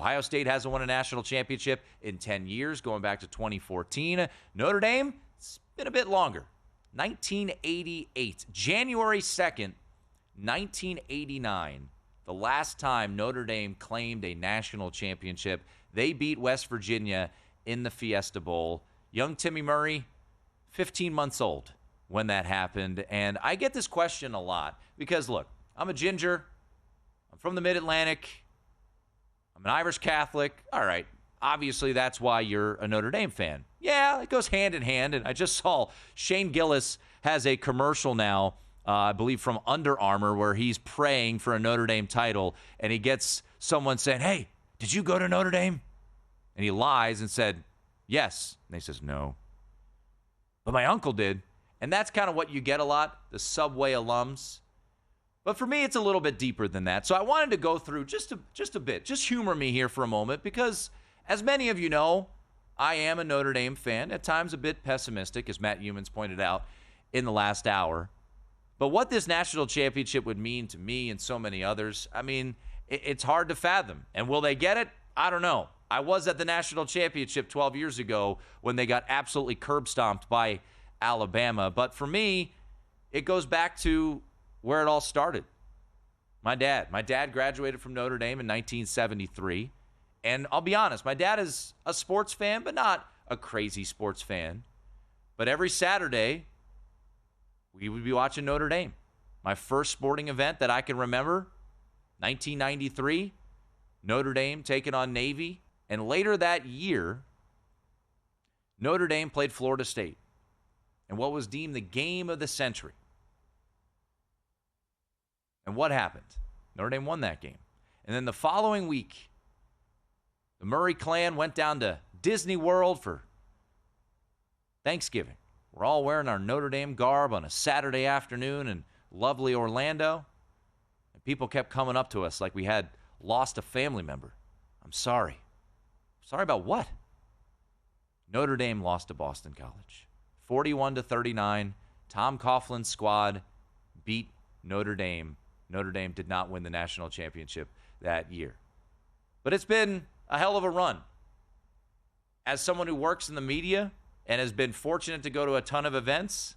Ohio State hasn't won a national championship in 10 years, going back to 2014. Notre Dame, it's been a bit longer. 1988, January 2nd, 1989, the last time Notre Dame claimed a national championship. They beat West Virginia in the Fiesta Bowl. Young Timmy Murray, 15 months old when that happened. And I get this question a lot because, look, I'm a ginger. I'm from the Mid-Atlantic. I'm an Irish Catholic. All right, obviously that's why you're a Notre Dame fan. Yeah, it goes hand in hand. And I just saw Shane Gillis has a commercial now, I believe from Under Armour, where he's praying for a Notre Dame title. And he gets someone saying, hey, did you go to Notre Dame? And he lies and said, yes. And he says, no. But my uncle did. And that's kind of what you get a lot, the Subway alums. But for me, it's a little bit deeper than that. So I wanted to go through just a bit. Just humor me here for a moment because, as many of you know, I am a Notre Dame fan, at times a bit pessimistic, as Matt Humans pointed out in the last hour. But what this national championship would mean to me and so many others, I mean, it's hard to fathom. And will they get it? I don't know. I was at the national championship 12 years ago when they got absolutely curb-stomped by Alabama. But for me, it goes back to where it all started. My dad graduated from Notre Dame in 1973. And I'll be honest, my dad is a sports fan, but not a crazy sports fan. But every Saturday, we would be watching Notre Dame. My first sporting event that I can remember, 1993, Notre Dame taking on Navy. And later that year, Notre Dame played Florida State in what was deemed the game of the century. And what happened? Notre Dame won that game. And then the following week, the Murray clan went down to Disney World for Thanksgiving. We're all wearing our Notre Dame garb on a Saturday afternoon in lovely Orlando. And people kept coming up to us like we had lost a family member. I'm sorry. Sorry about what? Notre Dame lost to Boston College. 41-39. Tom Coughlin's squad beat Notre Dame. Notre Dame did not win the national championship that year. But it's been a hell of a run. As someone who works in the media and has been fortunate to go to a ton of events,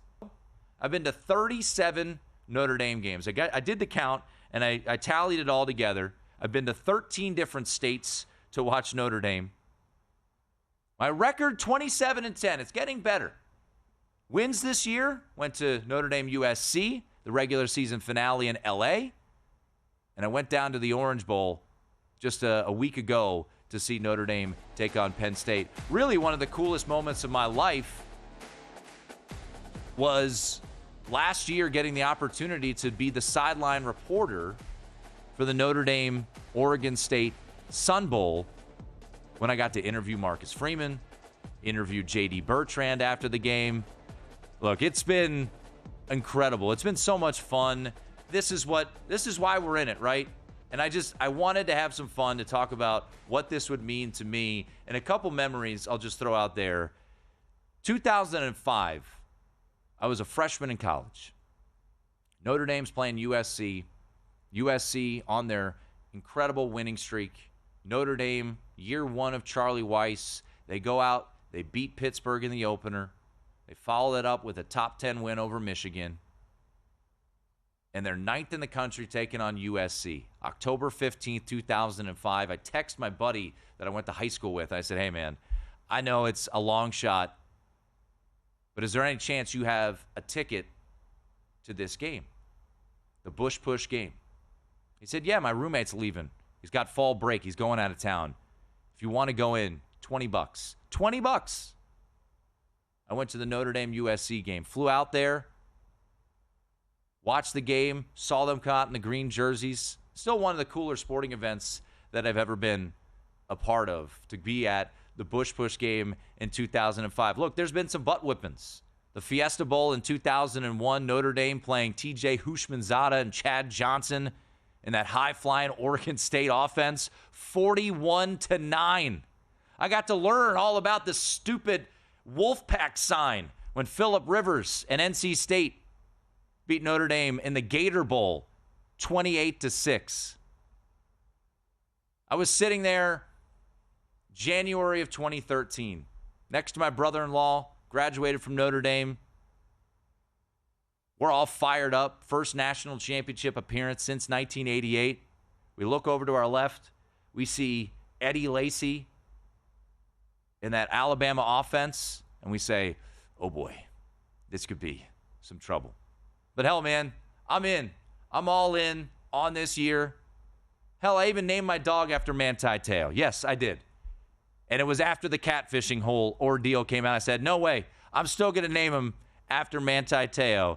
I've been to 37 Notre Dame games. I did the count, and I tallied it all together. I've been to 13 different states to watch Notre Dame. My record, 27-10. It's getting better. Wins this year, went to Notre Dame USC, the regular season finale in L.A., and I went down to the Orange Bowl just a week ago to see Notre Dame take on Penn State. Really, one of the coolest moments of my life was last year getting the opportunity to be the sideline reporter for the Notre Dame Oregon State Sun Bowl when I got to interview Marcus Freeman, interview J.D. Bertrand after the game. Look, it's been incredible. It's been so much fun. This is why we're in it, right? And I wanted to have some fun to talk about what this would mean to me. And a couple memories I'll just throw out there. 2005, I was a freshman in college. Notre Dame's playing USC. USC on their incredible winning streak. Notre Dame, year one of Charlie Weiss. They go out, they beat Pittsburgh in the opener. They follow that up with a top 10 win over Michigan. And they're ninth in the country taking on USC. October 15th, 2005. I text my buddy that I went to high school with. I said, hey, man, I know it's a long shot, but is there any chance you have a ticket to this game, the Bush Push game? He said, yeah, my roommate's leaving. He's got fall break. He's going out of town. If you want to go in, $20. $20. I went to the Notre Dame USC game. Flew out there. Watched the game, saw them caught in the green jerseys. Still one of the cooler sporting events that I've ever been a part of, to be at the Bush Push game in 2005. Look, there's been some butt whippings. The Fiesta Bowl in 2001, Notre Dame playing T.J. Houshmandzadeh and Chad Johnson in that high-flying Oregon State offense, 41-9. I got to learn all about the stupid Wolfpack sign when Phillip Rivers and NC State beat Notre Dame in the Gator Bowl, 28-6. I was sitting there January of 2013. Next to my brother-in-law, graduated from Notre Dame. We're all fired up. First national championship appearance since 1988. We look over to our left. We see Eddie Lacy in that Alabama offense, and we say, oh boy, this could be some trouble. But hell, man, I'm in. I'm all in on this year. Hell, I even named my dog after Manti Te'o. Yes, I did. And it was after the catfishing whole ordeal came out. I said, no way. I'm still going to name him after Manti Te'o.